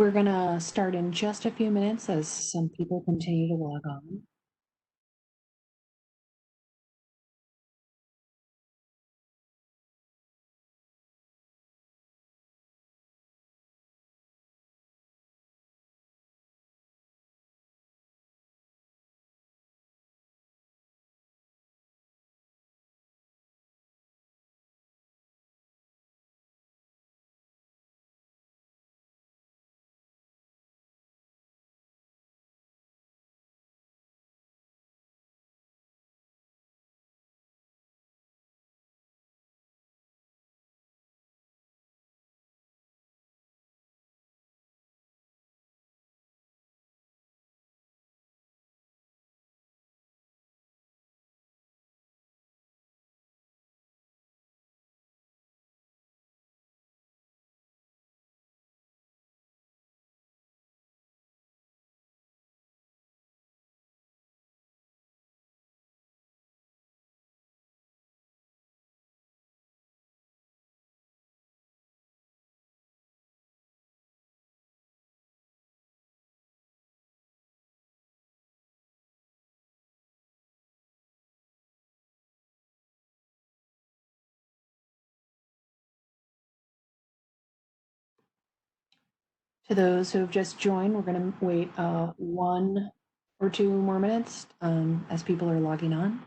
We're going to start in just a few minutes as some people continue to log on. To those who have just joined, we're going to wait 1 or 2 more minutes as people are logging on.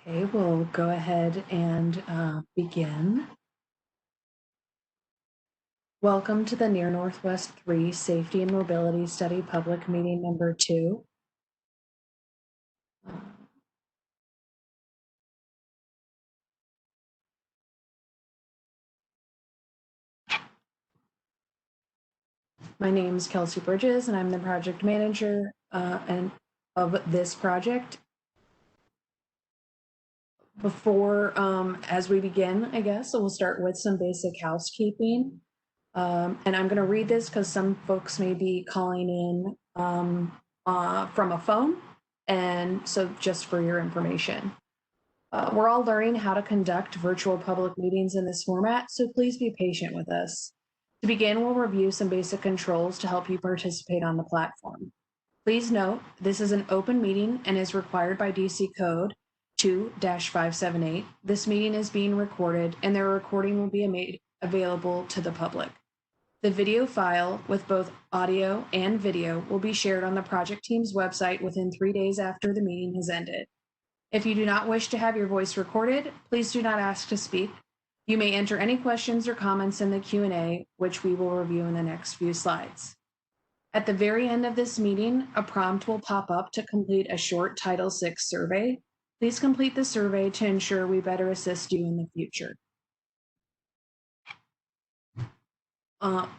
Okay, we'll go ahead and begin. Welcome to the Near Northwest 3 Safety and Mobility Study Public Meeting number 2. My name is Kelsey Bridges, and I'm the project manager of this project. Before, as we begin, I guess, so we'll start with some basic housekeeping. And I'm going to read this because some folks may be calling in from a phone. And so just for your information. We're all learning how to conduct virtual public meetings in this format, so please be patient with us. To begin, we'll review some basic controls to help you participate on the platform. Please note, this is an open meeting and is required by DC Code 2-578. This meeting is being recorded and their recording will be made available to the public. The video file with both audio and video will be shared on the project team's website within 3 days after the meeting has ended. If you do not wish to have your voice recorded, please do not ask to speak. You may enter any questions or comments in the Q&A, which we will review in the next few slides. At the very end of this meeting, a prompt will pop up to complete a short Title VI survey. Please complete the survey to ensure we better assist you in the future.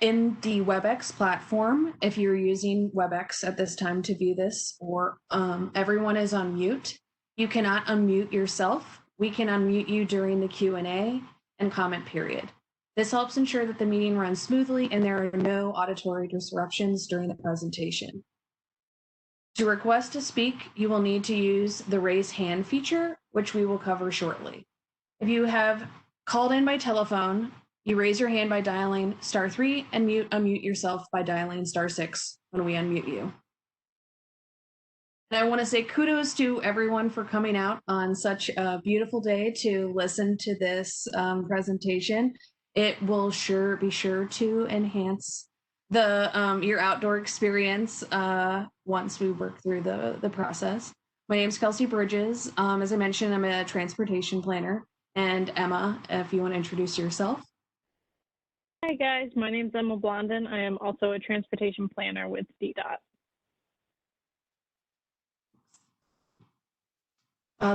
In the WebEx platform, if you're using WebEx at this time to view this, or everyone is on mute, you cannot unmute yourself. We can unmute you during the Q&A and comment period. This helps ensure that the meeting runs smoothly and there are no auditory disruptions during the presentation. To request to speak, you will need to use the raise hand feature, which we will cover shortly. If you have called in by telephone, you raise your hand by dialing *3 and unmute yourself by dialing *6 when we unmute you. And I want to say kudos to everyone for coming out on such a beautiful day to listen to this presentation. It will be sure to enhance the your outdoor experience once we work through the process. My name is Kelsey Bridges. As I mentioned, I'm a transportation planner. And Emma, if you want to introduce yourself. Hi guys, my name is Emma Blondin. I am also a transportation planner with DDOT.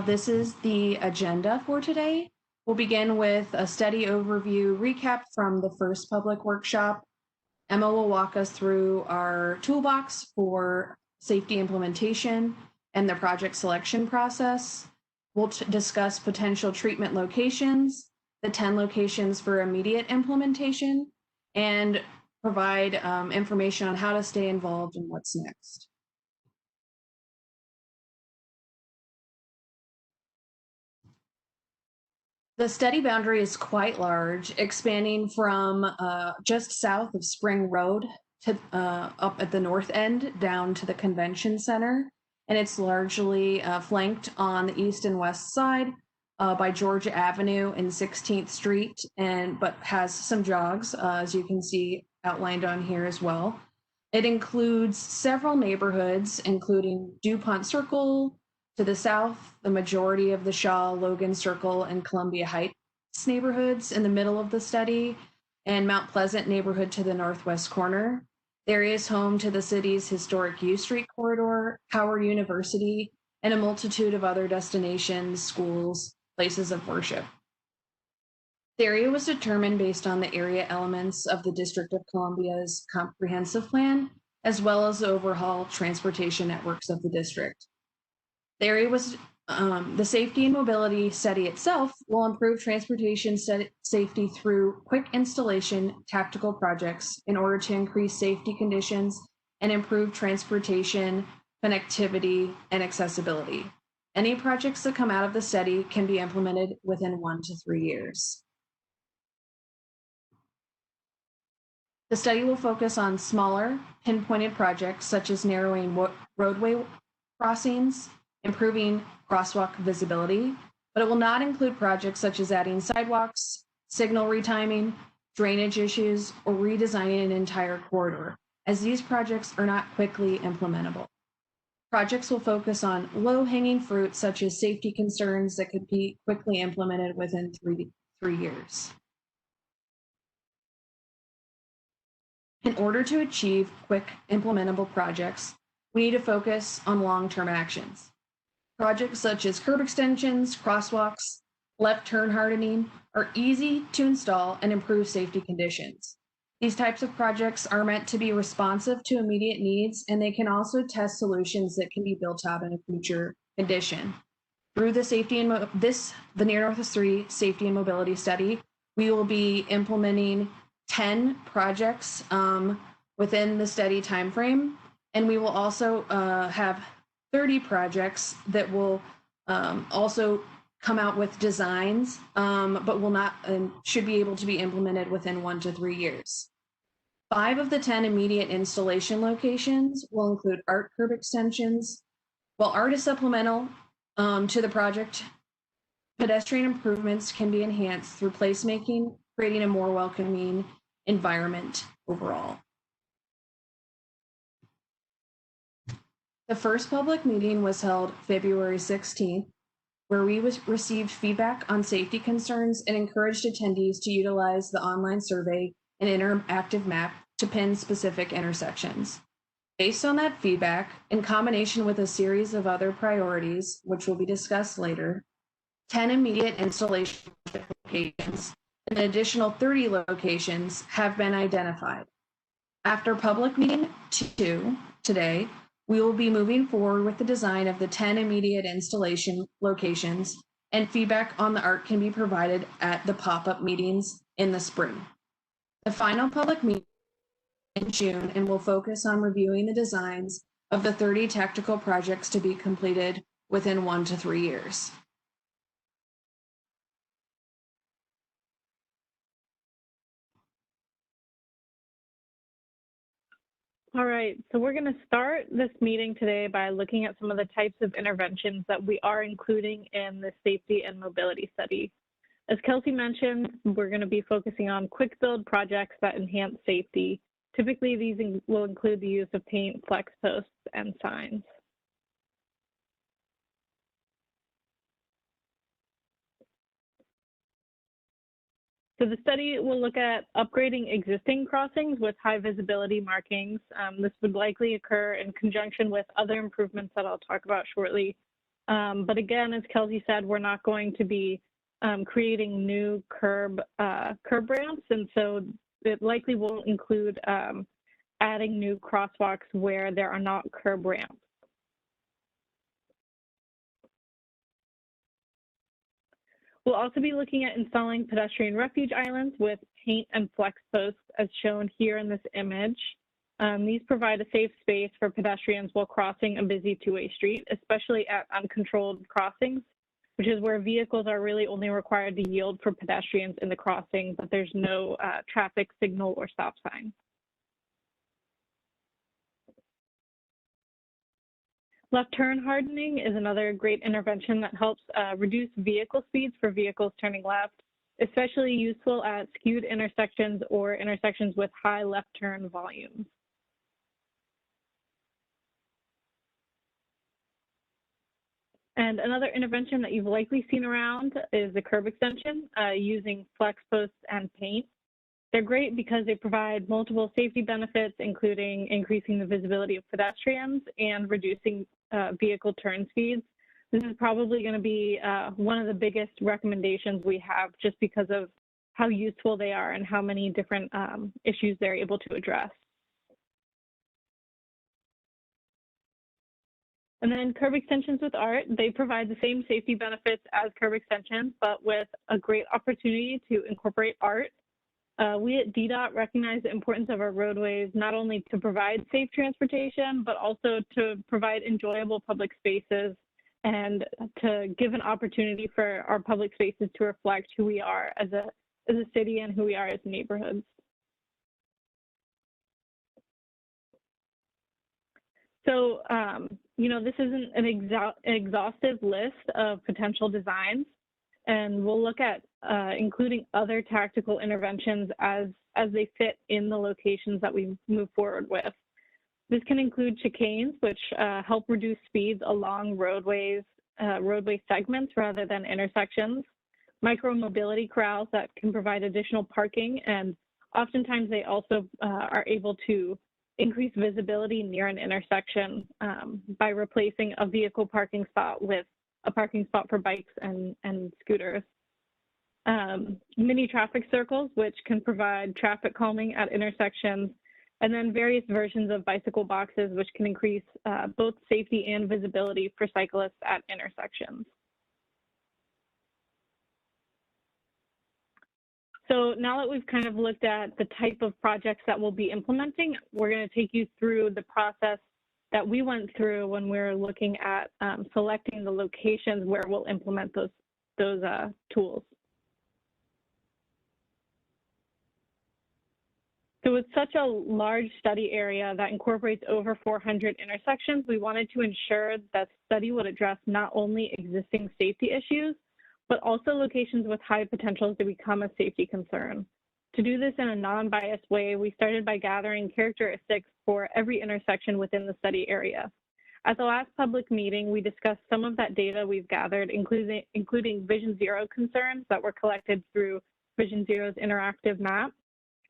This is the agenda for today. We'll begin with a study overview recap from the first public workshop. Emma will walk us through our toolbox for safety implementation and the project selection process. We'll discuss potential treatment locations, the 10 locations for immediate implementation, and provide information on how to stay involved and what's next. The study boundary is quite large, expanding from just south of Spring Road to up at the north end down to the convention center. And it's largely flanked on the east and west side by Georgia Avenue and 16th Street, but has some jogs, as you can see outlined on here as well. It includes several neighborhoods, including DuPont Circle, to the south, the majority of the Shaw, Logan Circle, and Columbia Heights neighborhoods in the middle of the study, and Mount Pleasant neighborhood to the northwest corner. The area is home to the city's historic U Street corridor, Howard University, and a multitude of other destinations, schools, places of worship. The area was determined based on the area elements of the District of Columbia's comprehensive plan, as well as the overall transportation networks of the district. The area was the safety and mobility study itself will improve transportation safety through quick installation tactical projects in order to increase safety conditions and improve transportation connectivity and accessibility. Any projects that come out of the study can be implemented within 1 to 3 years. The study will focus on smaller, pinpointed projects such as narrowing roadway crossings, improving crosswalk visibility, but it will not include projects such as adding sidewalks, signal retiming, drainage issues, or redesigning an entire corridor, as these projects are not quickly implementable. Projects will focus on low-hanging fruit such as safety concerns that could be quickly implemented within 3 years. In order to achieve quick implementable projects, we need to focus on long-term actions. Projects such as curb extensions, crosswalks, left turn hardening are easy to install and improve safety conditions. These types of projects are meant to be responsive to immediate needs, and they can also test solutions that can be built out in a future condition. Through the the Near Northwest 3 Safety and Mobility Study, we will be implementing 10 projects within the study timeframe, and we will also have 30 projects that will also come out with designs, but will not and should be able to be implemented within 1 to 3 years. 5 of the 10 immediate installation locations will include art curb extensions. While art is supplemental to the project, pedestrian improvements can be enhanced through placemaking, creating a more welcoming environment overall. The first public meeting was held February 16th, where we received feedback on safety concerns and encouraged attendees to utilize the online survey and interactive map to pin specific intersections. Based on that feedback, in combination with a series of other priorities, which will be discussed later, 10 immediate installation locations and an additional 30 locations have been identified. After public meeting 2 today, we will be moving forward with the design of the 10 immediate installation locations, and feedback on the art can be provided at the pop-up meetings in the spring. The final public meeting in June and will focus on reviewing the designs of the 30 tactical projects to be completed within 1 to 3 years. All right, so we're going to start this meeting today by looking at some of the types of interventions that we are including in the safety and mobility study. As Kelsey mentioned, we're going to be focusing on quick build projects that enhance safety. Typically, these will include the use of paint, flex posts, and signs. So the study will look at upgrading existing crossings with high visibility markings. This would likely occur in conjunction with other improvements that I'll talk about shortly. But again, as Kelsey said, we're not going to be creating new curb ramps, and so it likely won't include adding new crosswalks where there are not curb ramps. We'll also be looking at installing pedestrian refuge islands with paint and flex posts as shown here in this image. These provide a safe space for pedestrians while crossing a busy two-way street, especially at uncontrolled crossings, which is where vehicles are really only required to yield for pedestrians in the crossing, but there's no traffic signal or stop sign. Left turn hardening is another great intervention that helps reduce vehicle speeds for vehicles turning left, especially useful at skewed intersections or intersections with high left turn volumes. And another intervention that you've likely seen around is the curb extension using flex posts and paint. They're great because they provide multiple safety benefits, including increasing the visibility of pedestrians and reducing vehicle turn speeds. This is probably going to be one of the biggest recommendations we have just because of how useful they are and how many different issues they're able to address. And then curb extensions with art, they provide the same safety benefits as curb extensions, but with a great opportunity to incorporate art. We at DDOT recognize the importance of our roadways, not only to provide safe transportation, but also to provide enjoyable public spaces and to give an opportunity for our public spaces to reflect who we are as a city and who we are as neighborhoods. So, you know, this isn't an exhaustive list of potential designs, and we'll look at including other tactical interventions as they fit in the locations that we move forward with. This can include chicanes, which help reduce speeds along roadway segments rather than intersections, micro-mobility corrals that can provide additional parking, and oftentimes they also are able to increase visibility near an intersection by replacing a vehicle parking spot with a parking spot for bikes and scooters. Mini traffic circles, which can provide traffic calming at intersections, and then various versions of bicycle boxes, which can increase both safety and visibility for cyclists at intersections. So now that we've kind of looked at the type of projects that we'll be implementing, we're going to take you through the process that we went through when we were looking at selecting the locations where we'll implement those tools. So with such a large study area that incorporates over 400 intersections, we wanted to ensure that the study would address not only existing safety issues, but also locations with high potential to become a safety concern. To do this in a non-biased way, we started by gathering characteristics for every intersection within the study area. At the last public meeting, we discussed some of that data we've gathered, including Vision Zero concerns that were collected through Vision Zero's interactive map,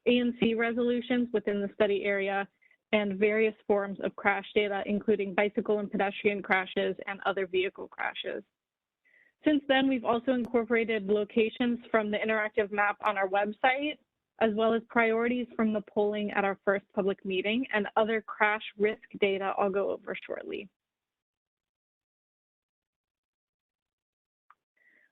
ANC resolutions within the study area, and various forms of crash data, including bicycle and pedestrian crashes and other vehicle crashes. Since then, we've also incorporated locations from the interactive map on our website, as well as priorities from the polling at our first public meeting and other crash risk data I'll go over shortly.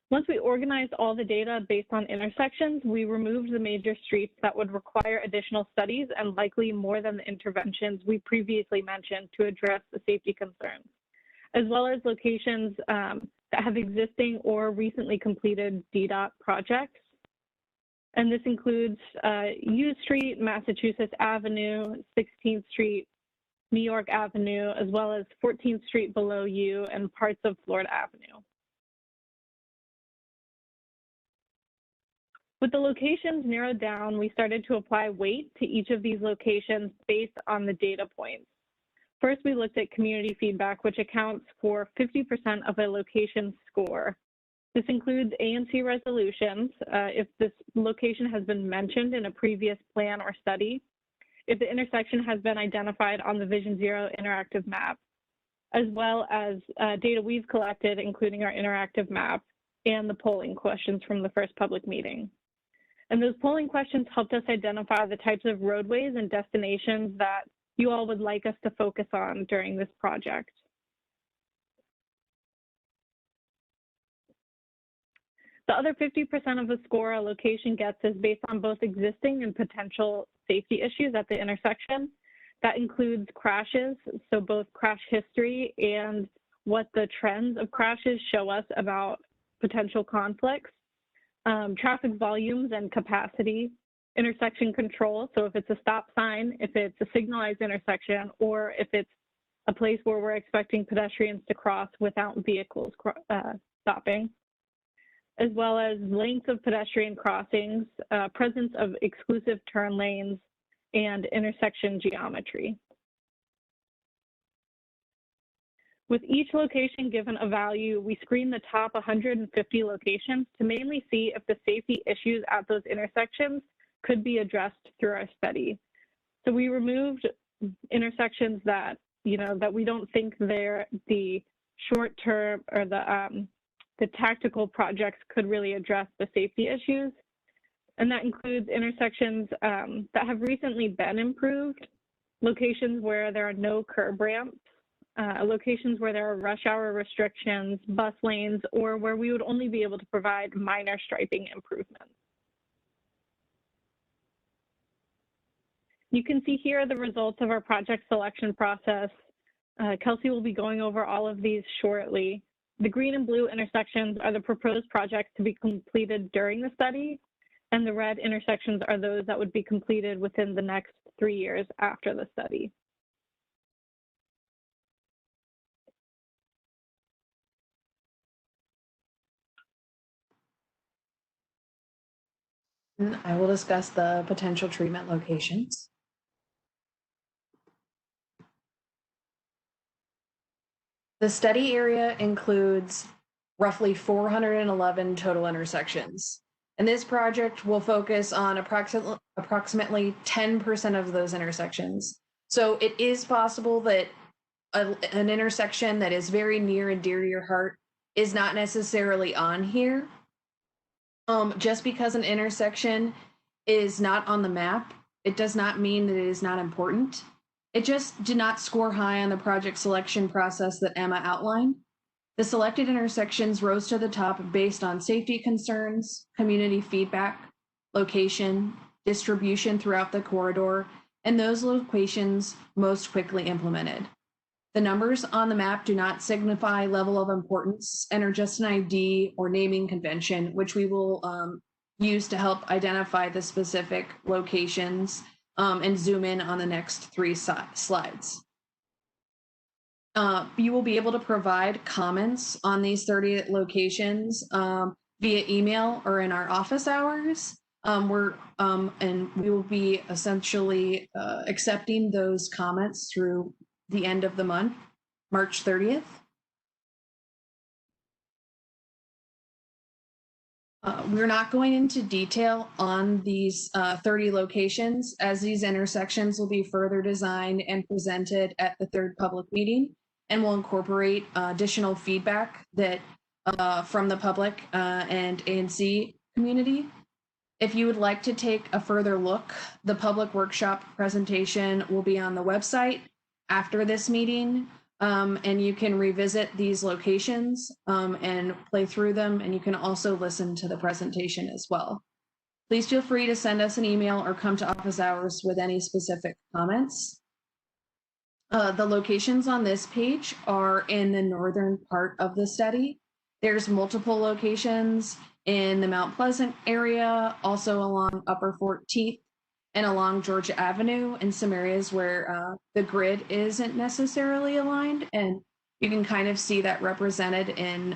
Once we organized all the data based on intersections, we removed the major streets that would require additional studies and likely more than the interventions we previously mentioned to address the safety concerns, as well as locations that have existing or recently completed DDOT projects. And this includes U Street, Massachusetts Avenue, 16th Street, New York Avenue, as well as 14th Street below U and parts of Florida Avenue. With the locations narrowed down, we started to apply weight to each of these locations based on the data points. First, we looked at community feedback, which accounts for 50% of a location's score. This includes ANC resolutions, if this location has been mentioned in a previous plan or study, if the intersection has been identified on the Vision Zero interactive map, as well as data we've collected, including our interactive map and the polling questions from the first public meeting. And those polling questions helped us identify the types of roadways and destinations that you all would like us to focus on during this project. The other 50% of the score a location gets is based on both existing and potential safety issues at the intersection. That includes crashes, so both crash history and what the trends of crashes show us about potential conflicts, traffic volumes and capacity, intersection control, so if it's a stop sign, if it's a signalized intersection, or if it's a place where we're expecting pedestrians to cross without vehicles stopping, as well as length of pedestrian crossings, presence of exclusive turn lanes, and intersection geometry. With each location given a value, we screen the top 150 locations to mainly see if the safety issues at those intersections could be addressed through our study. So we removed intersections that, that we don't think they're the short term or the tactical projects could really address the safety issues. And that includes intersections that have recently been improved, locations where there are no curb ramps, locations where there are rush hour restrictions, bus lanes, or where we would only be able to provide minor striping improvements. You can see here the results of our project selection process. Kelsey will be going over all of these shortly. The green and blue intersections are the proposed projects to be completed during the study, and the red intersections are those that would be completed within the next 3 years after the study. I will discuss the potential treatment locations. The study area includes roughly 411 total intersections. And this project will focus on approximately 10% of those intersections. So it is possible that an intersection that is very near and dear to your heart is not necessarily on here. Just because an intersection is not on the map, it does not mean that it is not important. It just did not score high on the project selection process that Emma outlined. The selected intersections rose to the top based on safety concerns, community feedback, location, distribution throughout the corridor, and those locations most quickly implemented. The numbers on the map do not signify level of importance and are just an ID or naming convention, which we will use to help identify the specific locations and zoom in on the next 3 slides. You will be able to provide comments on these 30 locations via email or in our office hours. And we will be essentially accepting those comments through the end of the month, March 30th. We're not going into detail on these 30 locations, as these intersections will be further designed and presented at the 3rd public meeting, and will incorporate additional feedback that from the public and ANC community. If you would like to take a further look, the public workshop presentation will be on the website after this meeting, and you can revisit these locations and play through them, and you can also listen to the presentation as well. Please feel free to send us an email or come to office hours with any specific comments. The locations on this page are in the northern part of the study. There's multiple locations in the Mount Pleasant area, also along Upper 14th, and along Georgia Avenue, in some areas where the grid isn't necessarily aligned, and you can kind of see that represented in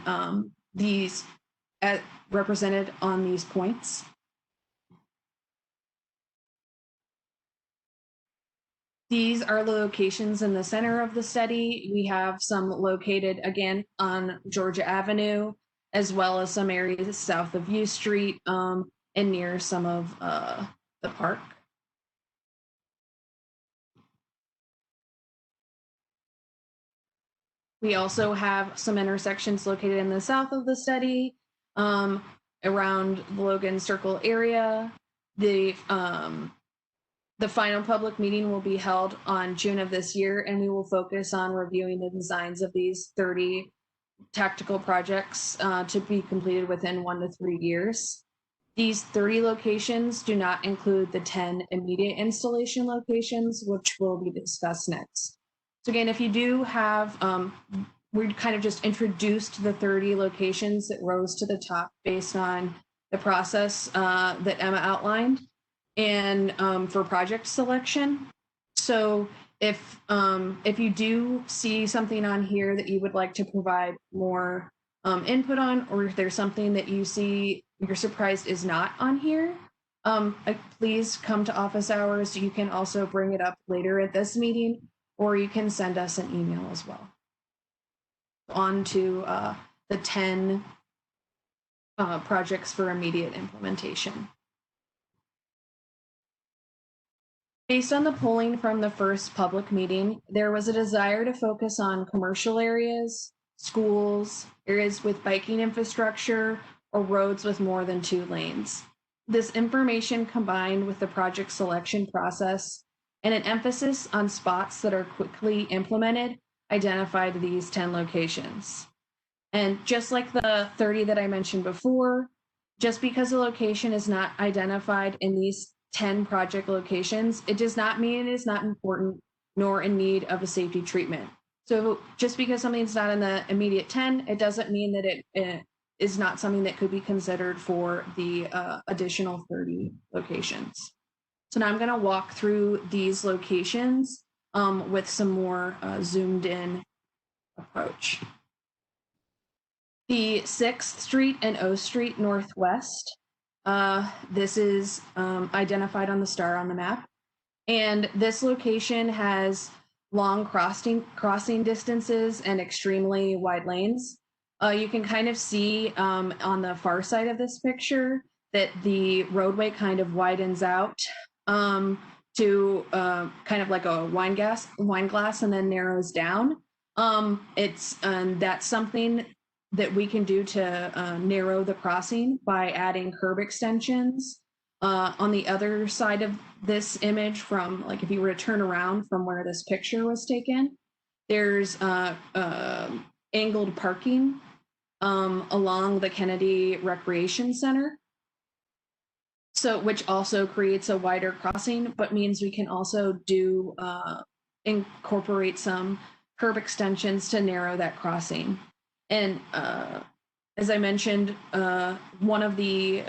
represented on these points. These are the locations in the center of the study. We have some located again on Georgia Avenue, as well as some areas south of U Street and near some of the park. We also have some intersections located in the south of the study, around the Logan Circle area. The final public meeting will be held on June of this year, and we will focus on reviewing the designs of these 30 tactical projects to be completed within 1 to 3 years. These 30 locations do not include the 10 immediate installation locations, which will be discussed next. So again, if you do have, we kind of just introduced the 30 locations that rose to the top based on the process that Emma outlined, and for project selection. So if you do see something on here that you would like to provide more input on, or if there's something that you see you're surprised is not on here, please come to office hours. You can also bring it up later at this meeting, or you can send us an email as well. On to the 10 projects for immediate implementation. Based on the polling from the first public meeting, there was a desire to focus on commercial areas, schools, areas with biking infrastructure, or roads with more than 2 lanes. This information, combined with the project selection process and an emphasis on spots that are quickly implemented, identified these 10 locations. And just like the 30 that I mentioned before, just because a location is not identified in these 10 project locations, it does not mean it is not important nor in need of a safety treatment. So just because something's not in the immediate 10, it doesn't mean that it is not something that could be considered for the additional 30 locations. So now I'm going to walk through these locations with some more zoomed in approach. The 6th Street and O Street Northwest. This is identified on the star on the map. And this location has long crossing distances and extremely wide lanes. You can kind of see on the far side of this picture that the roadway kind of widens out to kind of like a wine glass and then narrows down. That's something that we can do to narrow the crossing by adding curb extensions. On the other side of this image, from like if you were to turn around from where this picture was taken, there's angled parking along the Kennedy Recreation Center. So, which also creates a wider crossing, but means we can also do incorporate some curb extensions to narrow that crossing. And as I mentioned, one of the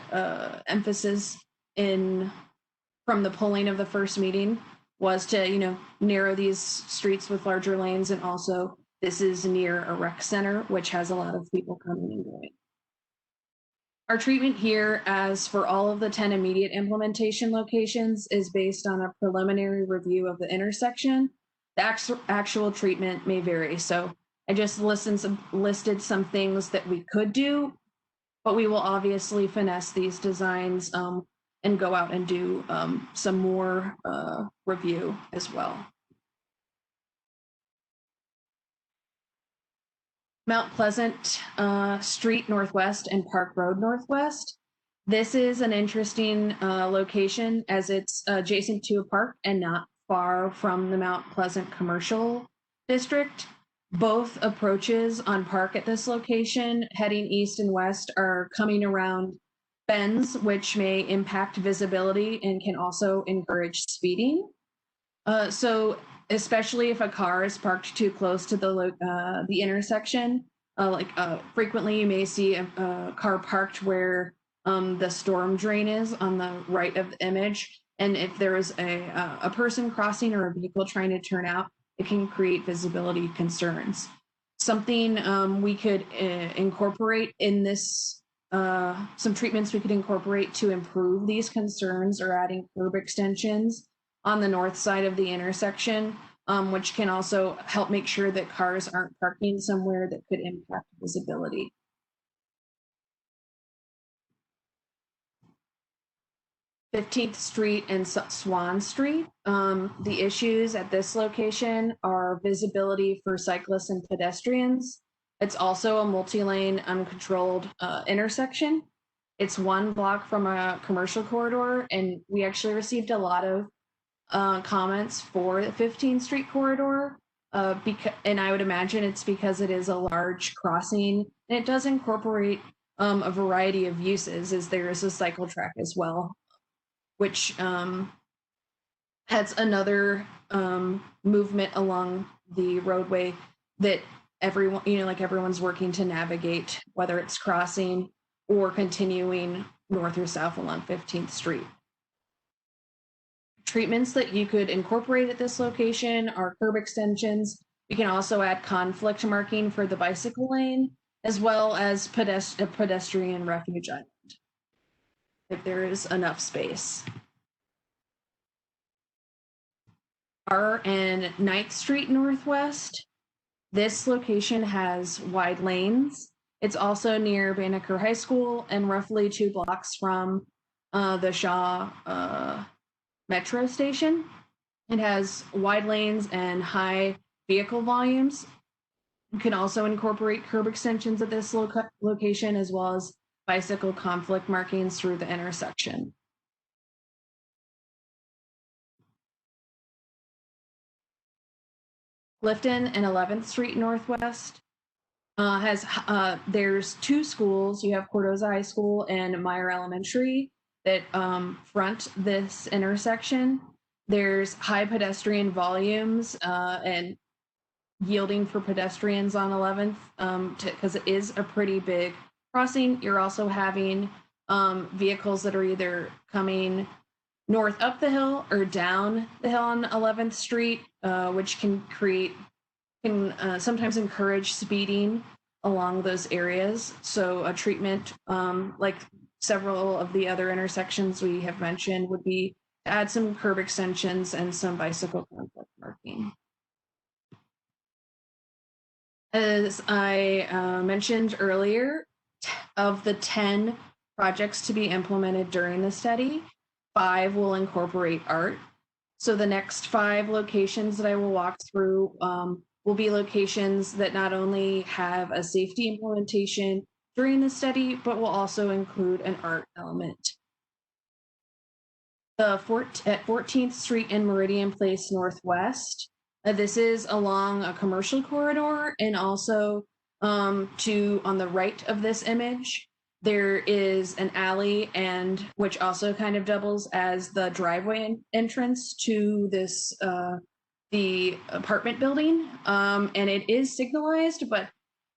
emphasis from the polling of the first meeting was to, narrow these streets with larger lanes, and also this is near a rec center, which has a lot of people coming and going. Our treatment here, as for all of the 10 immediate implementation locations, is based on a preliminary review of the intersection. The actual treatment may vary. So I just listed some things that we could do, but we will obviously finesse these designs and go out and do some more review as well. Mount Pleasant Street Northwest and Park Road Northwest. This is an interesting location as it's adjacent to a park and not far from the Mount Pleasant Commercial District. Both approaches on Park at this location, heading east and west, are coming around bends, which may impact visibility and can also encourage speeding. So especially if a car is parked too close to the intersection, frequently you may see a car parked where the storm drain is on the right of the image. And if there is a person crossing or a vehicle trying to turn out, it can create visibility concerns. Something we could incorporate in this, some treatments we could incorporate to improve these concerns, or adding curb extensions on the north side of the intersection, which can also help make sure that cars aren't parking somewhere that could impact visibility. 15th Street and Swan Street. The issues at this location are visibility for cyclists and pedestrians. It's also a multi-lane, uncontrolled intersection. It's 1 block from a commercial corridor, and we actually received a lot of comments for the 15th Street corridor. And I would imagine it's because it is a large crossing, and it does incorporate a variety of uses, as there is a cycle track as well, which has another movement along the roadway that everyone, like everyone's working to navigate, whether it's crossing or continuing north or south along 15th Street. Treatments that you could incorporate at this location are curb extensions. You can also add conflict marking for the bicycle lane, as well as a pedestrian refuge island, if there is enough space. R and 9th Street Northwest. This location has wide lanes. It's also near Banneker High School and roughly 2 blocks from the Shaw metro station. It has wide lanes and high vehicle volumes. You can also incorporate curb extensions at this location, as well as bicycle conflict markings through the intersection. Clifton and 11th Street Northwest there's 2 schools. You have Cordoza High School and Meyer Elementary that front this intersection. There's high pedestrian volumes and yielding for pedestrians on 11th because it is a pretty big crossing. You're also having vehicles that are either coming north up the hill or down the hill on 11th Street, which can sometimes encourage speeding along those areas. So a treatment, like several of the other intersections we have mentioned, would be to add some curb extensions and some bicycle conflict marking. As I mentioned earlier, of the 10 projects to be implemented during the study, 5 will incorporate art. So the next 5 locations that I will walk through will be locations that not only have a safety implementation during the study, but will also include an art element. At 14th Street and Meridian Place Northwest, this is along a commercial corridor, and also on the right of this image, there is an alley, and which also kind of doubles as the driveway entrance to this the apartment building, and it is signalized, but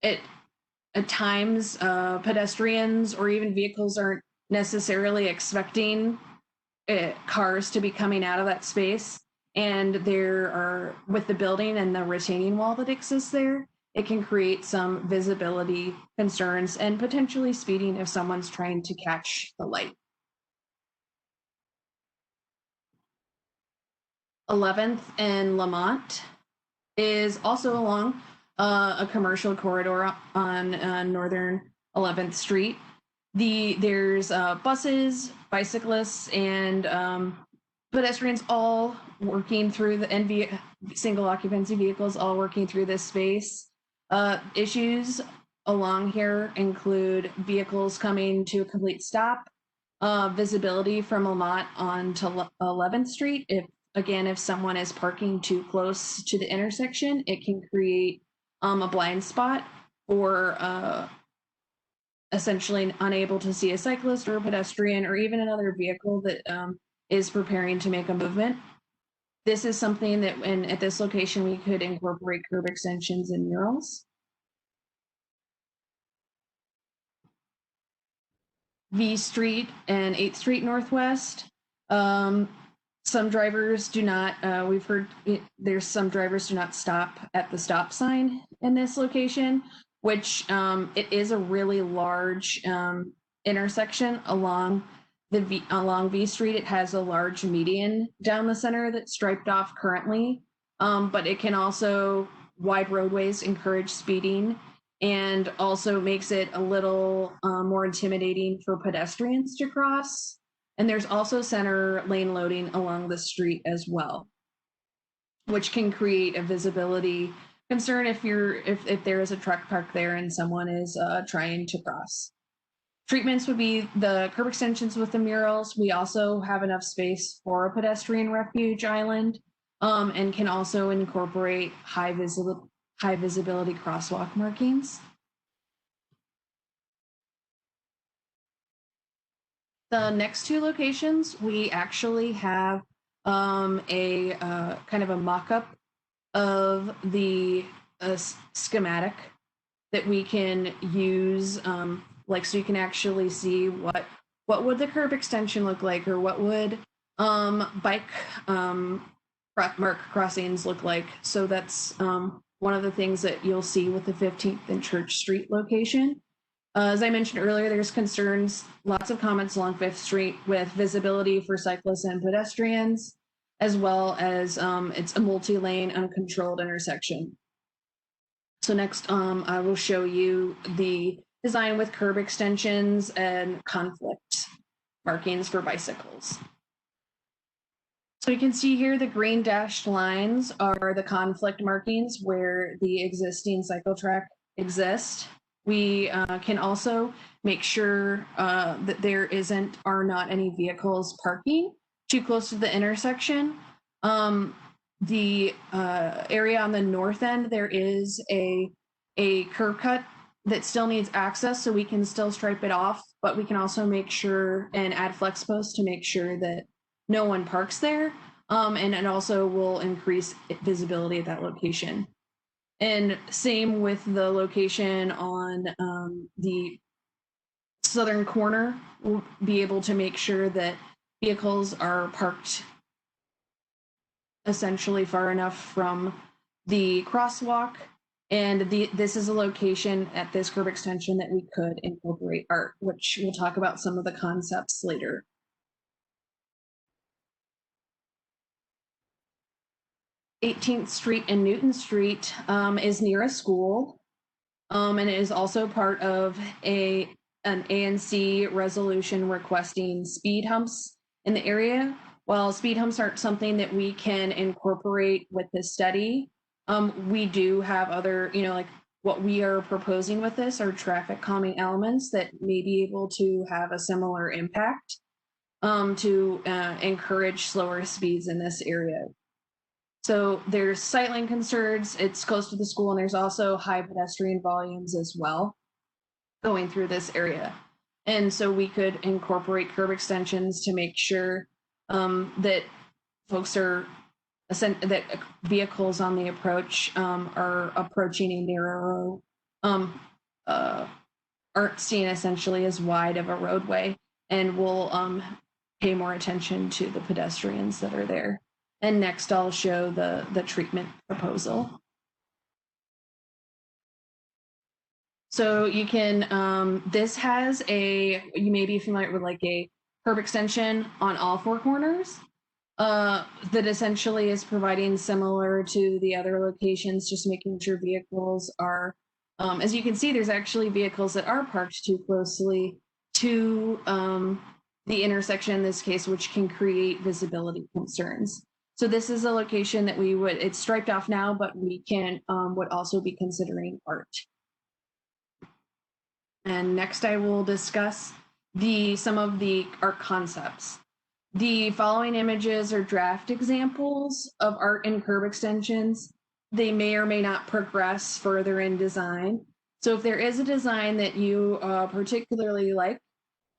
at times pedestrians or even vehicles aren't necessarily expecting cars to be coming out of that space. And there are, with the building and the retaining wall that exists there, it can create some visibility concerns and potentially speeding if someone's trying to catch the light. 11th and Lamont is also along a commercial corridor on northern 11th Street. There's buses, bicyclists, and pedestrians all working through single occupancy vehicles all working through this space. Issues along here include vehicles coming to a complete stop, visibility from Lamont onto 11th Street. If someone is parking too close to the intersection, it can create a blind spot or essentially unable to see a cyclist or a pedestrian or even another vehicle that is preparing to make a movement. This is something that at this location we could incorporate curb extensions and murals. V Street and 8th Street Northwest. Some drivers do not, we've heard there's some drivers do not stop at the stop sign in this location, which it is a really large intersection along V Street. It has a large median down the center that's striped off currently, but it can also, wide roadways encourage speeding and also makes it a little more intimidating for pedestrians to cross. And there's also center lane loading along the street as well, which can create a visibility concern if there is a truck parked there and someone is trying to cross. Treatments would be the curb extensions with the murals. We also have enough space for a pedestrian refuge island, and can also incorporate high visibility crosswalk markings. The next two locations, we actually have a kind of a mock-up of the schematic that we can use, like, so you can actually see what would the curb extension look like, or what would bike mark crossings look like. So that's one of the things that you'll see with the 15th and Church Street location. As I mentioned earlier, there's concerns, lots of comments along 5th Street with visibility for cyclists and pedestrians, as well as it's a multi-lane uncontrolled intersection. So next, I will show you the design with curb extensions and conflict markings for bicycles. So you can see here the green dashed lines are the conflict markings where the existing cycle track exists. We can also make sure that there are not any vehicles parking too close to the intersection. The area on the north end, there is a curb cut that still needs access, so we can still stripe it off, but we can also make sure and add flex posts to make sure that no one parks there, and it also will increase visibility at that location. And same with the location on the southern corner. We'll be able to make sure that vehicles are parked essentially far enough from the crosswalk. And this is a location at this curb extension that we could incorporate art, which we'll talk about some of the concepts later. '18th Street and Newton Street is near a school, and it is also part of an ANC resolution requesting speed humps in the area. While speed humps aren't something that we can incorporate with this study, we do have other, like what we are proposing with this are traffic calming elements that may be able to have a similar impact to encourage slower speeds in this area. So there's sightline concerns, it's close to the school, and there's also high pedestrian volumes as well going through this area. And so we could incorporate curb extensions to make sure that folks are, that vehicles on the approach are approaching a narrow, aren't seen essentially as wide of a roadway, and will pay more attention to the pedestrians that are there. And next I'll show the treatment proposal. So you can, this has you may be familiar with like a curb extension on all four corners that essentially is providing similar to the other locations, just making sure vehicles are, as you can see, there's actually vehicles that are parked too closely to the intersection in this case, which can create visibility concerns. So this is a location that it's striped off now, but we can, would also be considering art. And next I will discuss some of the art concepts. The following images are draft examples of art and curb extensions. They may or may not progress further in design. So if there is a design that you particularly like,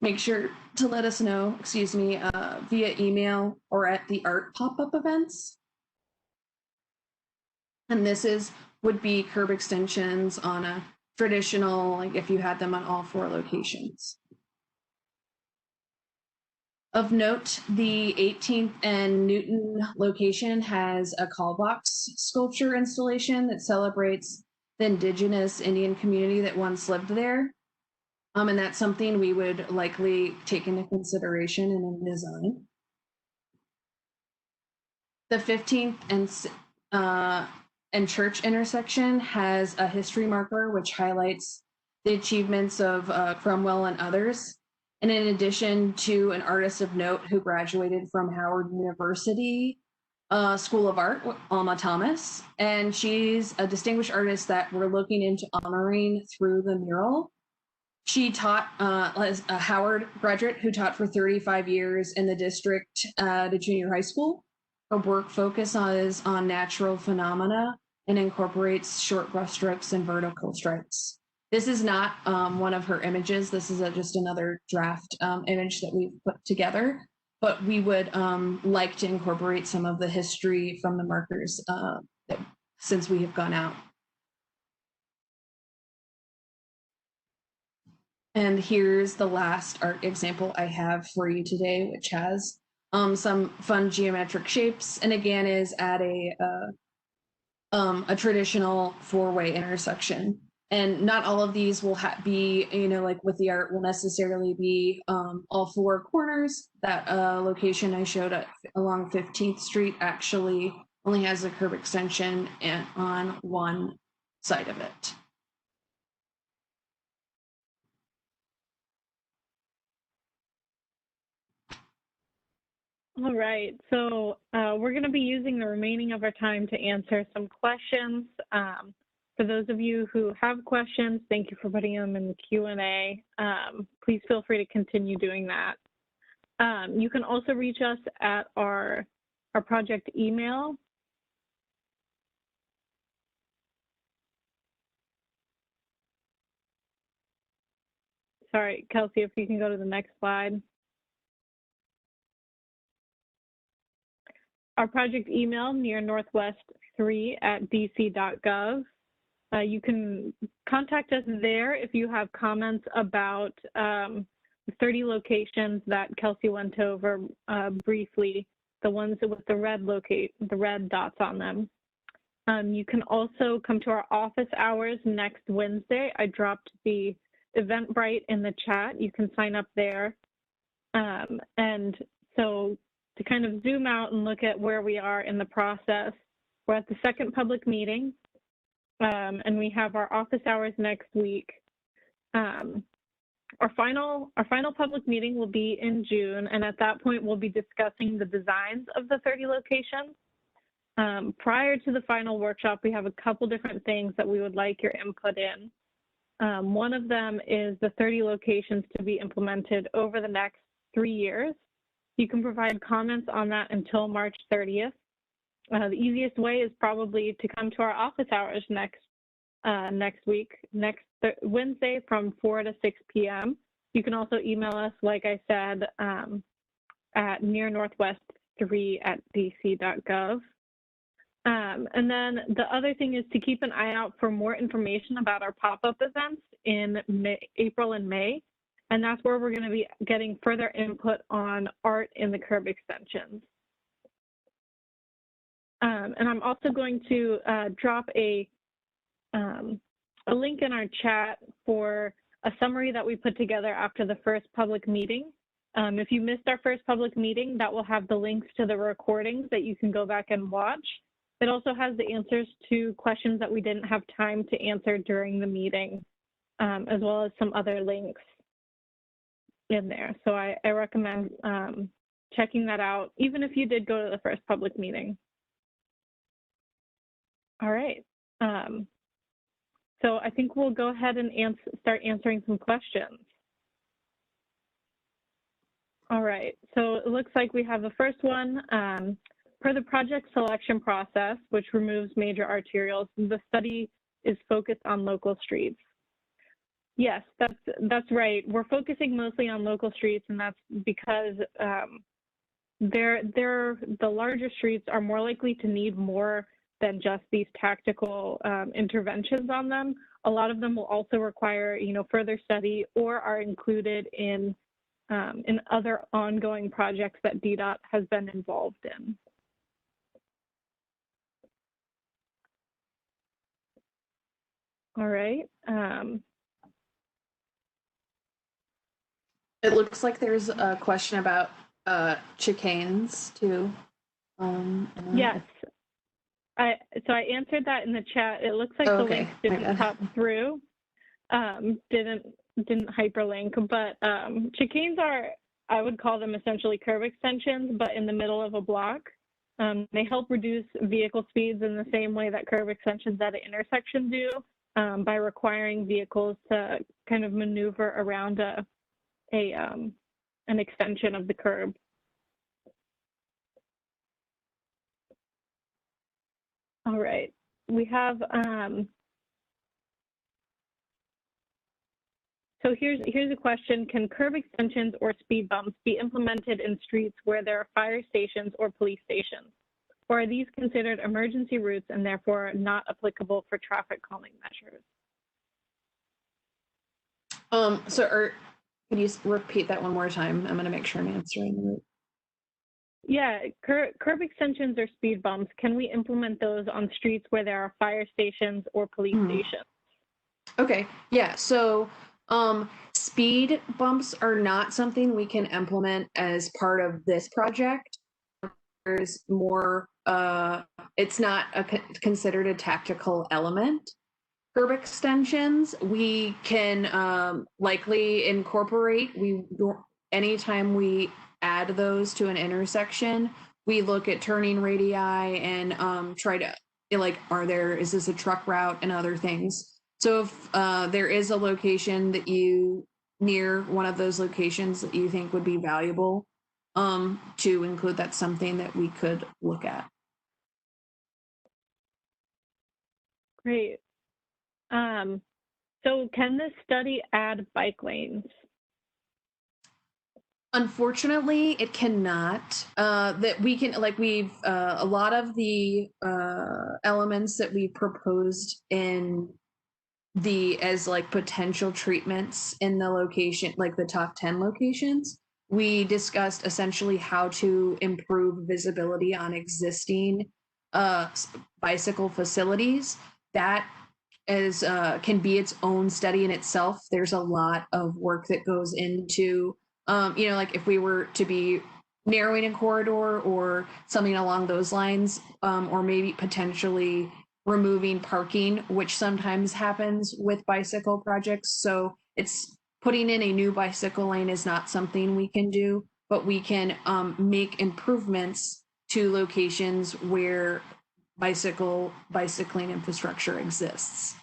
make sure to let us know, via email or at the art pop-up events. And this would be curb extensions on a traditional, like if you had them on all four locations. Of note, the 18th and Newton location has a call box sculpture installation that celebrates the indigenous Indian community that once lived there. And that's something we would likely take into consideration in a design. The 15th and Church intersection has a history marker which highlights the achievements of Cromwell and others. And in addition to an artist of note who graduated from Howard University School of Art, Alma Thomas. And she's a distinguished artist that we're looking into honoring through the mural. She taught as a Howard graduate who taught for 35 years in the district at a junior high school. Her work focuses on natural phenomena and incorporates short brushstrokes and vertical stripes. This is not one of her images. This is just another draft image that we've put together, but we would like to incorporate some of the history from the markers since we have gone out. And here's the last art example I have for you today, which has some fun geometric shapes, and again is at a traditional four-way intersection. And not all of these will be, like with the art, will necessarily be all four corners. That location I showed along 15th Street actually only has a curb extension on one side of it. All right, so we're going to be using the remaining of our time to answer some questions. For those of you who have questions, thank you for putting them in the Q&A. Please feel free to continue doing that. You can also reach us at our project email. Sorry, Kelsey, if you can go to the next slide. Our project email, nearnorthwest3@dc.gov. You can contact us there if you have comments about the 30 locations that Kelsey went over briefly, the ones with the red dots on them. You can also come to our office hours next Wednesday. I dropped the Eventbrite in the chat. You can sign up there. And so to kind of zoom out and look at where we are in the process, we're at the second public meeting, and we have our office hours next week. Our final public meeting will be in June, and at that point, we'll be discussing the designs of the 30 locations. Prior to the final workshop, we have a couple different things that we would like your input in. One of them is the 30 locations to be implemented over the next 3 years. You can provide comments on that until March 30th. The easiest way is probably to come to our office hours next Wednesday from 4 to 6 p.m. You can also email us, like I said, at nearnorthwest3@dc.gov. And then the other thing is to keep an eye out for more information about our pop-up events in April and May. And that's where we're going to be getting further input on art in the curb extensions. And I'm also going to drop a link in our chat for a summary that we put together after the first public meeting. If you missed our first public meeting, that will have the links to the recordings that you can go back and watch. It also has the answers to questions that we didn't have time to answer during the meeting, as well as some other links in there. So I recommend checking that out, even if you did go to the first public meeting. All right. So I think we'll go ahead and start answering some questions. All right, so it looks like we have the first one. Per the project selection process, which removes major arterials, the study is focused on local streets. Yes, that's right. We're focusing mostly on local streets, and that's because the larger streets are more likely to need more than just these tactical interventions on them. A lot of them will also require, further study or are included in other ongoing projects that DDOT has been involved in. All right. It looks like there's a question about chicanes too. Yes. So I answered that in the chat. It looks like the link didn't pop through. didn't hyperlink, but chicanes are, I would call them essentially curb extensions, but in the middle of a block. They help reduce vehicle speeds in the same way that curb extensions at an intersection do, by requiring vehicles to kind of maneuver around an extension of the curb. All right, we have, so here's a question. Can curb extensions or speed bumps be implemented in streets where there are fire stations or police stations? Or are these considered emergency routes and therefore not applicable for traffic calming measures? Could you repeat that one more time? I'm going to make sure I'm answering it. Yeah, curb extensions or speed bumps, can we implement those on streets where there are fire stations or police stations? Okay, yeah, so speed bumps are not something we can implement as part of this project. There's more, it's not considered a tactical element. Curb extensions, we can likely incorporate. Anytime we add those to an intersection, we look at turning radii and try to, like, is this a truck route and other things. So if there is a location that near one of those locations that you think would be valuable to include, that's something that we could look at. Great. So can this study add bike lanes? Unfortunately, it cannot. That we can, like, a lot of the elements that we proposed in as like potential treatments in the location, like the top 10 locations, we discussed essentially how to improve visibility on existing bicycle facilities. That can be its own study in itself. There's a lot of work that goes into, like if we were to be narrowing a corridor or something along those lines, or maybe potentially removing parking, which sometimes happens with bicycle projects. So it's putting in a new bicycle lane is not something we can do, but we can make improvements to locations where bicycling infrastructure exists.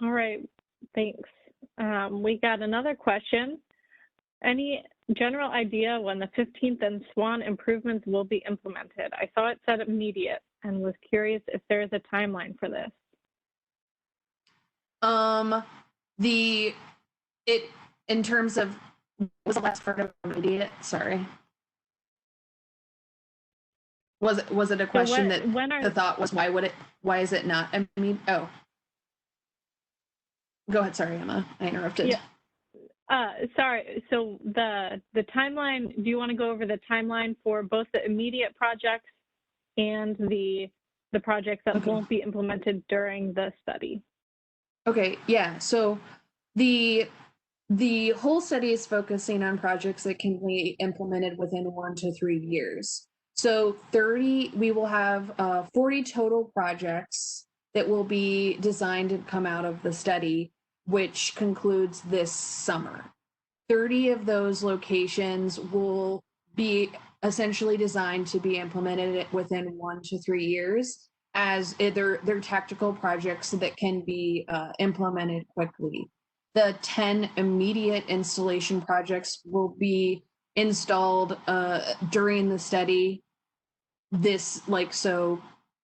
All right, thanks. We got another question. Any general idea when the 15th and Swan improvements will be implemented? I saw it said immediate and was curious if there is a timeline for this. In terms of, was the last part of immediate? Sorry. Was it a question the thought was, why is it not? I mean, oh. Go ahead, sorry, Emma, I interrupted. Yeah. Sorry, so the timeline, do you want to go over the timeline for both the immediate projects and the projects that won't be implemented during the study? Okay, yeah, so the whole study is focusing on projects that can be implemented within 1 to 3 years. So we will have 40 total projects that will be designed and come out of the study, which concludes this summer. 30 of those locations will be essentially designed to be implemented within 1 to 3 years, as they're tactical projects that can be implemented quickly. The 10 immediate installation projects will be installed during the study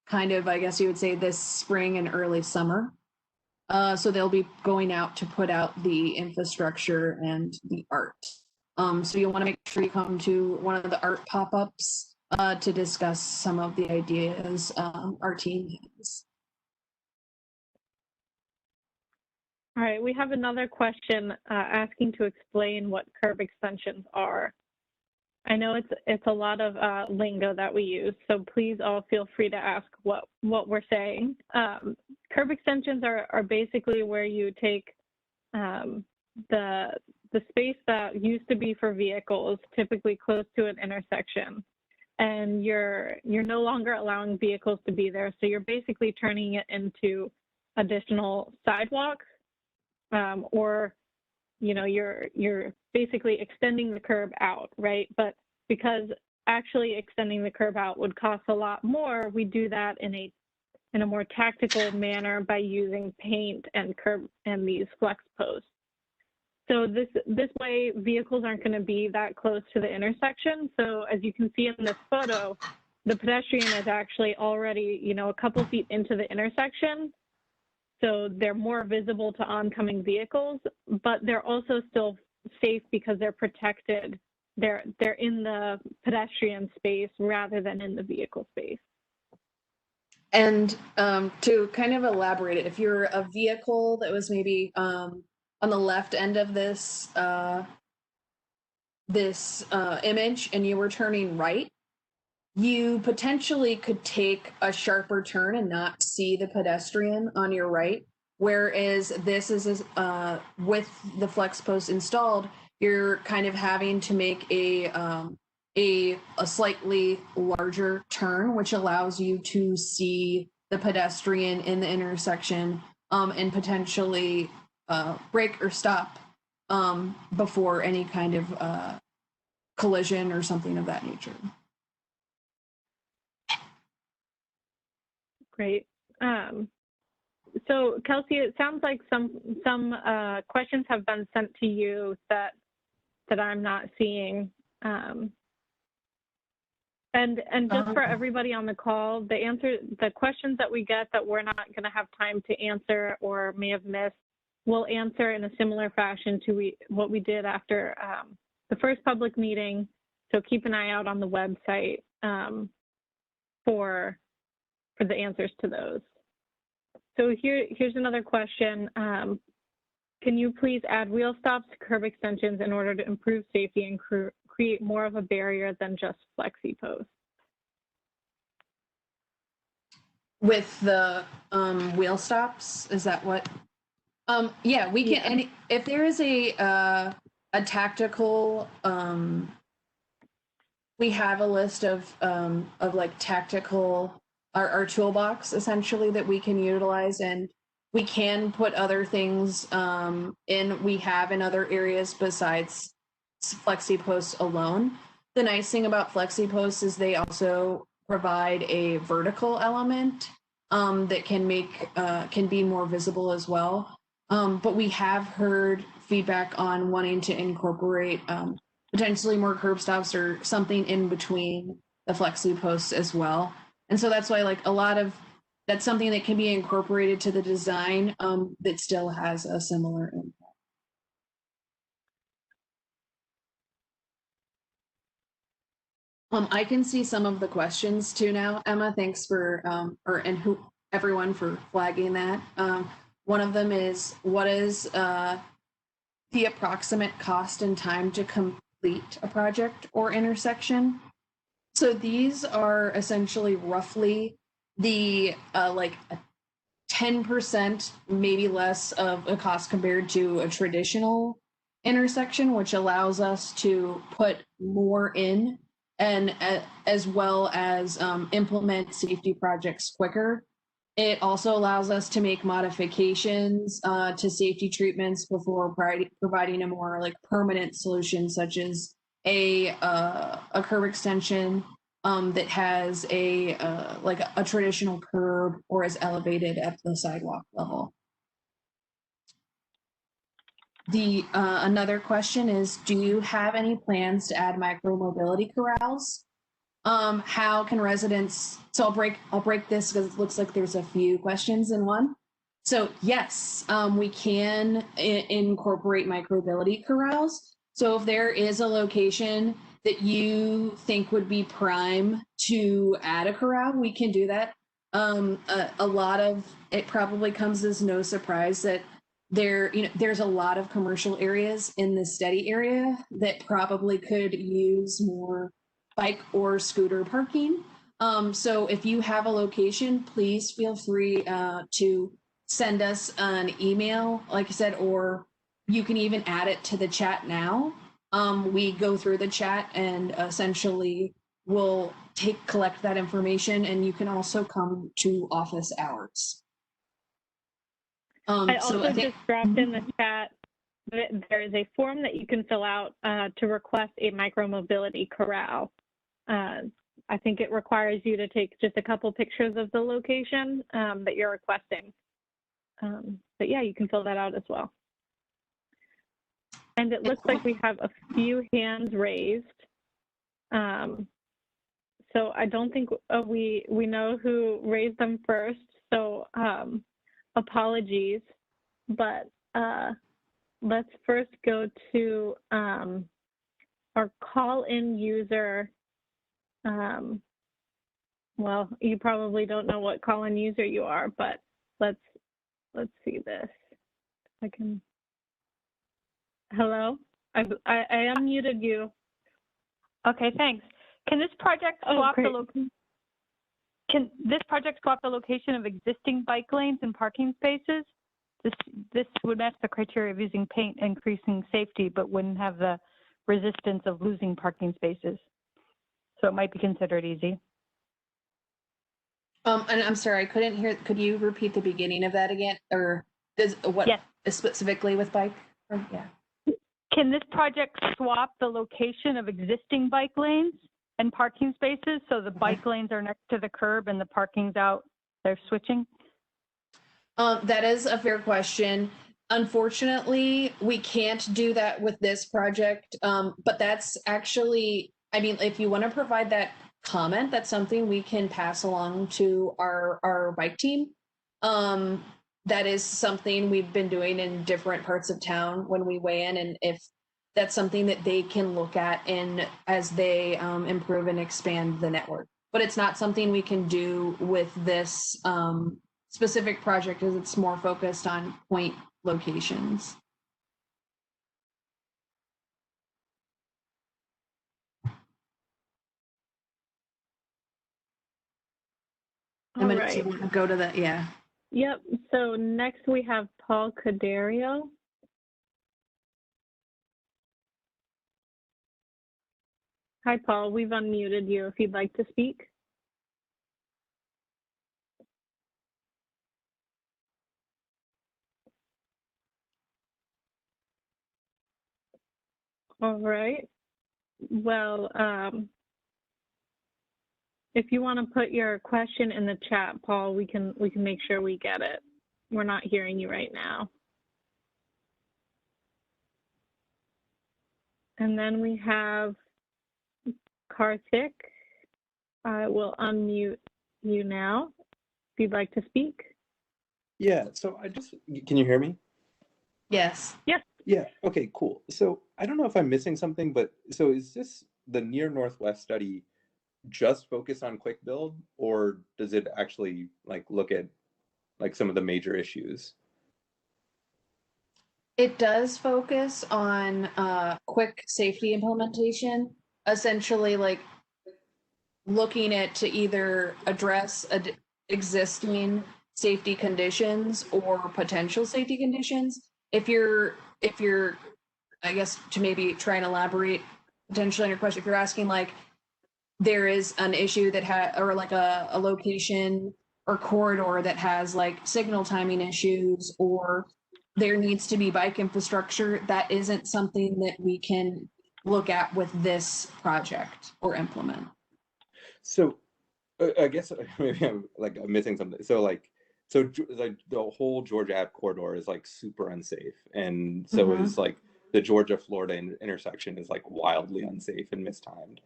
kind of, I guess you would say, this spring and early summer. So they'll be going out to put out the infrastructure and the art. So you'll want to make sure you come to one of the art pop-ups to discuss some of the ideas our team has. All right, we have another question asking to explain what curb extensions are. I know it's a lot of lingo that we use, so please all feel free to ask what we're saying. Curb extensions are basically where you take the space that used to be for vehicles, typically close to an intersection, and you're no longer allowing vehicles to be there. So you're basically turning it into additional sidewalk, or, you know, you're basically extending the curb out, right? But because actually extending the curb out would cost a lot more, we do that in a more tactical manner by using paint and curb and these flex posts. So this way, vehicles aren't going to be that close to the intersection. So as you can see in this photo, the pedestrian is actually already, you know, a couple feet into the intersection. So they're more visible to oncoming vehicles, but they're also still safe because they're protected. They're in the pedestrian space rather than in the vehicle space. And to kind of elaborate it, if you're a vehicle that was maybe on the left end of this image and you were turning right, you potentially could take a sharper turn and not see the pedestrian on your right. Whereas this is with the flex post installed, you're kind of having to make a slightly larger turn, which allows you to see the pedestrian in the intersection and potentially brake or stop before any kind of collision or something of that nature. Great. So Kelsey, it sounds like some questions have been sent to you that I'm not seeing. And just for everybody on the call, the questions that we get that we're not going to have time to answer or may have missed, we'll answer in a similar fashion to what we did after the first public meeting. So keep an eye out on the website for the answers to those. So here's another question. Can you please add wheel stops to curb extensions in order to improve safety and create more of a barrier than just flexi posts? With the wheel stops, is that what? Yeah, we can. Yeah. And if there is a tactical, we have a list of like tactical, our toolbox essentially that we can utilize, and we can put other things we have in other areas besides flexi posts alone. The nice thing about flexi posts is they also provide a vertical element that can be more visible as well. But we have heard feedback on wanting to incorporate potentially more curb stops or something in between the flexi posts as well. And so that's why, like, that's something that can be incorporated to the design that still has a similar impact. I can see some of the questions too now, Emma. Thanks for everyone for flagging that. One of them is, what is the approximate cost and time to complete a project or intersection? So these are essentially roughly the like 10%, maybe less of a cost compared to a traditional intersection, which allows us to put more in and as well as implement safety projects quicker. It also allows us to make modifications to safety treatments before providing a more like permanent solution, such as a curb extension that has like a traditional curb or is elevated at the sidewalk level. Another question is, do you have any plans to add micro-mobility corrals? How can residents, so I'll break this because it looks like there's a few questions in one. So yes, we can incorporate micro-mobility corrals. So if there is a location that you think would be prime to add a corral, we can do that. A lot of it probably comes as no surprise that there's a lot of commercial areas in the steady area that probably could use more bike or scooter parking. So if you have a location, please feel free to send us an email, like I said, or you can even add it to the chat now. We go through the chat and essentially we'll collect that information, and you can also come to office hours. I So also I think, just dropped in the chat that there is a form that you can fill out to request a micromobility corral. I think it requires you to take just a couple pictures of the location that you're requesting. But yeah, you can fill that out as well. And it looks like we have a few hands raised. So I don't think we know who raised them first. So apologies, but let's first go to our call-in user. Well, you probably don't know what call-in user you are, but let's see this. I can. Hello, I unmuted you. Okay, thanks. Can this project swap the location? Can this project swap the location of existing bike lanes and parking spaces? This would match the criteria of using paint, increasing safety, but wouldn't have the resistance of losing parking spaces. So it might be considered easy. and I'm sorry, I couldn't hear. Could you repeat the beginning of that again, or does what Yes. specifically with bike? Or, yeah. Can this project swap the location of existing bike lanes and parking spaces so the bike lanes are next to the curb and the parking's out? They're switching. That is a fair question. Unfortunately, we can't do that with this project, but that's actually, I mean, if you want to provide that comment, that's something we can pass along to our bike team. That is something we've been doing in different parts of town when we weigh in, and if that's something that they can look at in as they improve and expand the network. But it's not something we can do with this specific project, as it's more focused on point locations. All right. Go to the, yeah. Yep. So next we have Paul Cadario. Hi, Paul. We've unmuted you if you'd like to speak. All right. Well, if you want to put your question in the chat, Paul, we can make sure we get it. We're not hearing you right now. And then we have Karthik. I will unmute you now if you'd like to speak. Yeah, so can you hear me? Yes. Yes. Yeah, okay, cool. So I don't know if I'm missing something, but so is this the near Northwest study just focus on quick build, or does it actually like look at like some of the major issues? It does focus on quick safety implementation, essentially like looking at to either address existing safety conditions or potential safety conditions. If you're, I guess to maybe try and elaborate potentially on your question, if you're asking like there is an issue that or like a location or corridor that has like signal timing issues, or there needs to be bike infrastructure, that isn't something that we can look at with this project or implement. So I guess maybe I'm missing something. So like the whole Georgia Ave corridor is like super unsafe, and so is like the Georgia Florida intersection is like wildly unsafe and mistimed,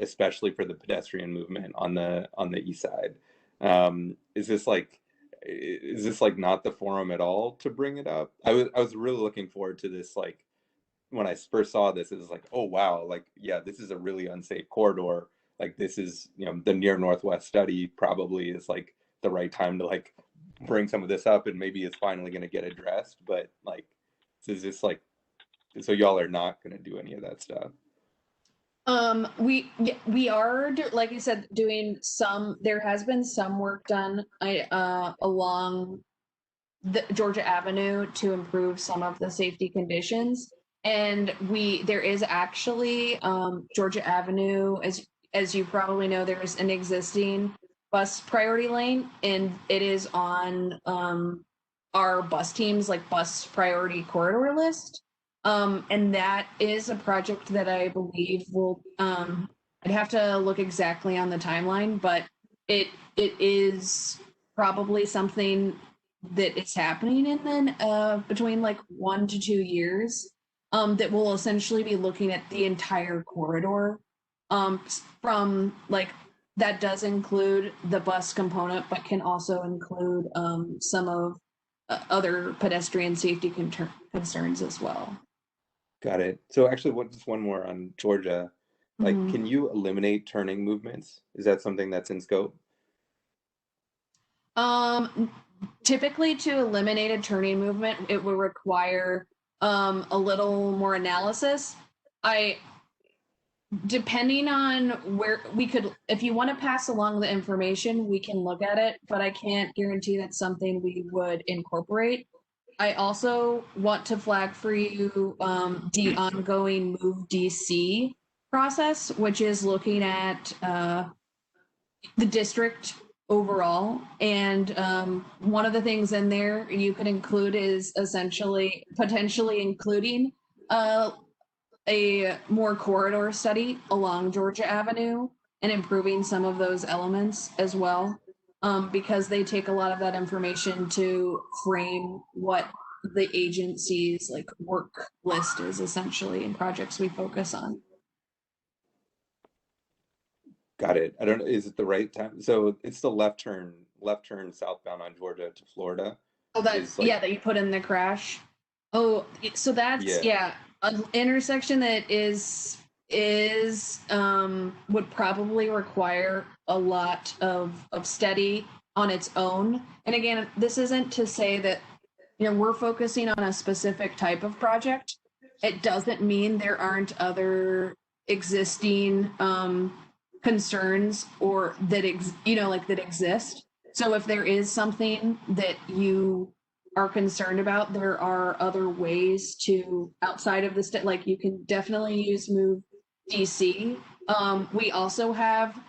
especially for the pedestrian movement on the east side. Is this like not the forum at all to bring it up? I was really looking forward to this. Like when I first saw this, it was like, oh wow, like yeah, this is a really unsafe corridor. Like this is, the near Northwest study probably is like the right time to like bring some of this up, and maybe it's finally going to get addressed. But like, is this like, so y'all are not going to do any of that stuff? We are, like I said, doing some. There has been some work done along the Georgia Avenue to improve some of the safety conditions, and there is actually Georgia Avenue, as you probably know, there is an existing bus priority lane, and it is on our bus teams, like bus priority corridor list. And that is a project that I believe will, I'd have to look exactly on the timeline, but it is probably something that is happening in then between like 1 to 2 years, that will essentially be looking at the entire corridor, from like, that does include the bus component, but can also include some of other pedestrian safety concerns as well. Got it. So actually, just one more on Georgia. Like, Mhm. can you eliminate turning movements? Is that something that's in scope? Typically, to eliminate a turning movement, it will require a little more analysis. Depending on where we could, if you want to pass along the information, we can look at it, but I can't guarantee that's something we would incorporate. I also want to flag for you the ongoing Move DC process, which is looking at the district overall. And one of the things in there you could include is essentially potentially including a more corridor study along Georgia Avenue and improving some of those elements as well, because they take a lot of that information to frame what the agency's like work list is essentially and projects we focus on. Got it. I don't know. Is it the right time? So it's the left turn southbound on Georgia to Florida. Oh, that Is like, yeah, that you put in the crash. Oh, so that's yeah. an intersection that is would probably require a lot of study on its own. And again, this isn't to say that we're focusing on a specific type of project. It doesn't mean there aren't other existing concerns or that like that exist. So if there is something that you are concerned about, there are other ways to outside of the state. Like you can definitely use Move DC. We also have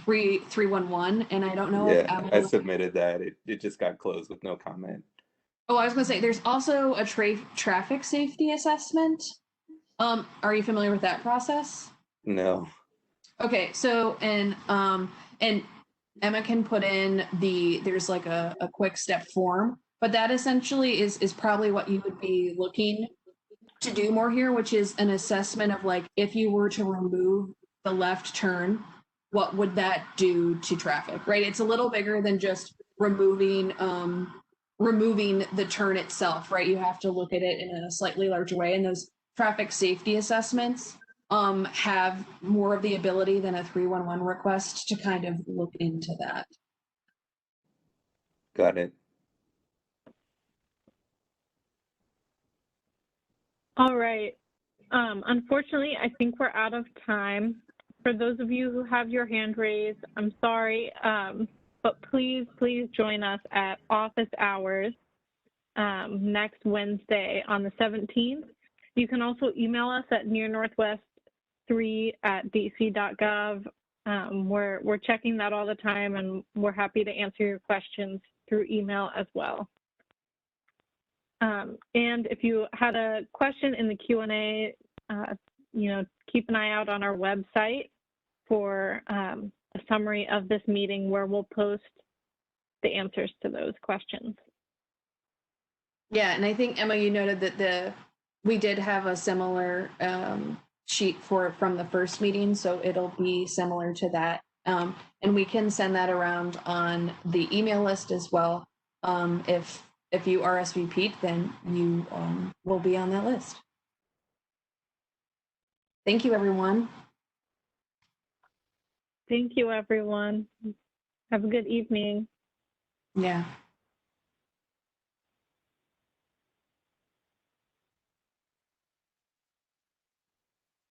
311, and I don't know if Yeah, I submitted that. It just got closed with no comment. Oh, I was going to say there's also a traffic safety assessment. Are you familiar with that process? No. Okay, so and Emma can put in there's like a quick step form, but that essentially is probably what you would be looking to do more here, which is an assessment of like if you were to remove the left turn, what would that do to traffic, right? It's a little bigger than just removing the turn itself, right? You have to look at it in a slightly larger way, and those traffic safety assessments have more of the ability than a 311 request to kind of look into that. Got it. All right. Unfortunately, I think we're out of time. For those of you who have your hand raised, I'm sorry, but please join us at office hours next Wednesday on the 17th. You can also email us at nearnorthwest3@dc.gov. We're checking that all the time, and we're happy to answer your questions through email as well. And if you had a question in the Q&A, keep an eye out on our website for a summary of this meeting where we'll post the answers to those questions. Yeah, and I think, Emma, you noted that we did have a similar sheet from the first meeting, so it'll be similar to that. And we can send that around on the email list as well. If you RSVP'd, then you will be on that list. Thank you, everyone. Thank you, everyone. Have a good evening. Yeah.